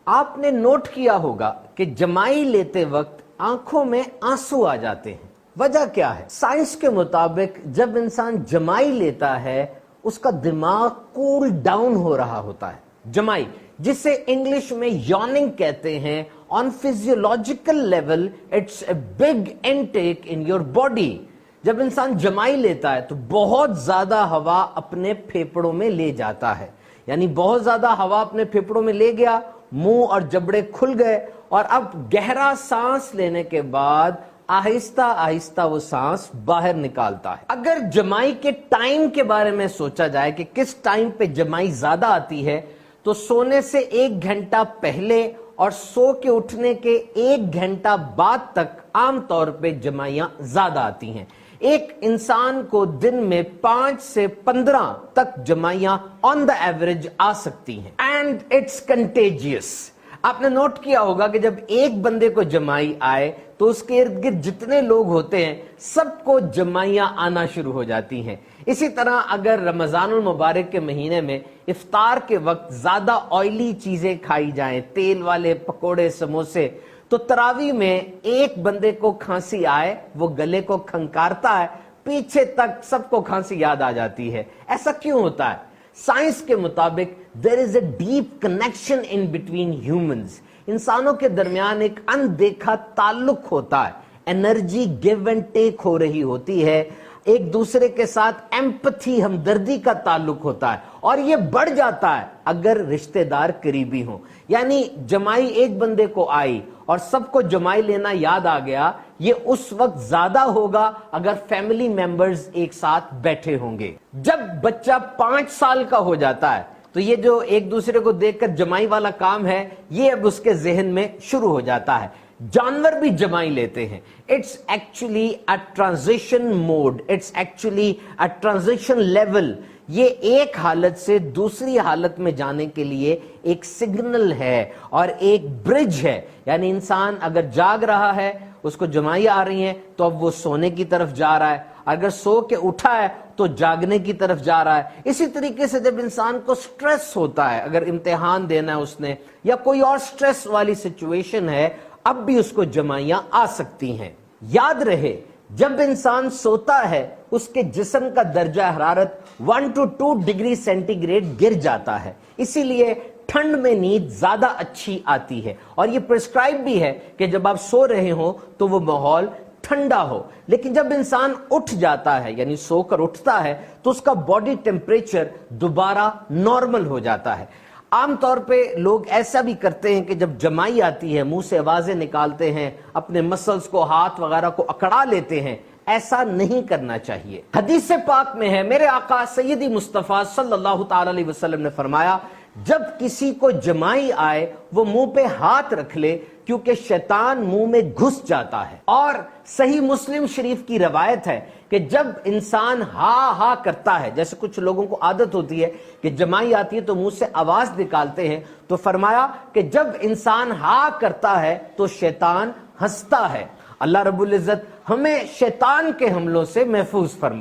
آپ نے نوٹ کیا ہوگا کہ جمائی لیتے وقت آنکھوں میں آنسو آ جاتے ہیں. وجہ کیا ہے؟ سائنس کے مطابق جب انسان جمائی لیتا ہے اس کا دماغ کول ڈاؤن ہو رہا ہوتا ہے. جمائی جسے انگلش میں یوننگ کہتے ہیں, on physiological level it's a big intake in your body. جب انسان جمائی لیتا ہے تو بہت زیادہ ہوا اپنے پھیپڑوں میں لے جاتا ہے, یعنی بہت زیادہ ہوا اپنے پھیپڑوں میں لے گیا, منہ اور جبڑے کھل گئے, اور اب گہرا سانس لینے کے بعد آہستہ آہستہ وہ سانس باہر نکالتا ہے. اگر جمائی کے ٹائم کے بارے میں سوچا جائے کہ کس ٹائم پہ جمائی زیادہ آتی ہے, تو سونے سے 1 گھنٹہ پہلے اور سو کے اٹھنے کے 1 گھنٹہ بعد تک عام طور پہ جمائیاں زیادہ آتی ہیں. ایک انسان کو دن میں 5 سے 15 تک جمائیاں آن دا ایوریج آ سکتی ہیں. And it's contagious. آپ نے نوٹ کیا ہوگا کہ جب ایک بندے کو جمائی آئے تو اس کے ارد گرد جتنے لوگ ہوتے ہیں سب کو جمائیاں آنا شروع ہو جاتی ہیں. اسی طرح اگر رمضان المبارک کے مہینے میں افطار کے وقت زیادہ آئلی چیزیں کھائی جائیں, تیل والے پکوڑے سموسے, تو تراویح میں ایک بندے کو کھانسی آئے, وہ گلے کو کھنکارتا ہے, پیچھے تک سب کو کھانسی یاد آ جاتی ہے. ایسا کیوں ہوتا ہے؟ سائنس کے مطابق there is a deep connection in between humans. انسانوں کے درمیان ایک اندیکھا تعلق ہوتا ہے, انرجی گیو اینڈ ٹیک ہو رہی ہوتی ہے, ایک دوسرے کے ساتھ ایمپتھی, ہمدردی کا تعلق ہوتا ہے, اور یہ بڑھ جاتا ہے اگر رشتہ دار قریبی ہوں. یعنی جمائی ایک بندے کو آئی اور سب کو جمائی لینا یاد آ گیا, یہ اس وقت زیادہ ہوگا اگر فیملی ممبرز ایک ساتھ بیٹھے ہوں گے. جب بچہ 5 سال کا ہو جاتا ہے تو یہ جو ایک دوسرے کو دیکھ کر جمائی والا کام ہے یہ اب اس کے ذہن میں شروع ہو جاتا ہے. جانور بھی جمائی لیتے ہیں. It's actually a transition mode, it's actually a transition level. یہ ایک حالت سے دوسری حالت میں جانے کے لیے ایک سگنل ہے اور ایک برج ہے. یعنی انسان اگر جاگ رہا ہے, اس کو جمائی آ رہی ہیں, تو اب وہ سونے کی طرف جا رہا ہے, اگر سو کے اٹھا ہے تو جاگنے کی طرف جا رہا ہے. اسی طریقے سے جب انسان کو سٹریس ہوتا ہے, اگر امتحان دینا ہے اس نے یا کوئی اور سٹریس والی سچویشن ہے, اب بھی اس کو جمائیاں آ سکتی ہیں. یاد رہے, جب انسان سوتا ہے اس کے جسم کا درجہ حرارت 1 to 2 ڈگری سینٹی گریڈ گر جاتا ہے. اسی لیے ٹھنڈ میں نیند زیادہ اچھی آتی ہے, اور یہ پرسکرائب بھی ہے کہ جب آپ سو رہے ہوں تو وہ ماحول ٹھنڈا ہو. لیکن جب انسان اٹھ جاتا ہے, یعنی سو کر اٹھتا ہے, تو اس کا باڈی ٹیمپریچر دوبارہ نارمل ہو جاتا ہے. عام طور پہ لوگ ایسا بھی کرتے ہیں کہ جب جمائی آتی ہے منہ سے آوازیں نکالتے ہیں, اپنے مسلز کو, ہاتھ وغیرہ کو اکڑا لیتے ہیں. ایسا نہیں کرنا چاہیے. حدیث پاک میں ہے, میرے آقا سیدی مصطفیٰ صلی اللہ تعالی علیہ وسلم نے فرمایا, جب کسی کو جمائی آئے وہ منہ پہ ہاتھ رکھ لے, کیونکہ شیطان منہ میں گھس جاتا ہے. اور صحیح مسلم شریف کی روایت ہے کہ جب انسان ہا ہا کرتا ہے, جیسے کچھ لوگوں کو عادت ہوتی ہے کہ جمائی آتی ہے تو منہ سے آواز نکالتے ہیں, تو فرمایا کہ جب انسان ہا کرتا ہے تو شیطان ہنستا ہے. اللہ رب العزت ہمیں شیطان کے حملوں سے محفوظ فرمائے.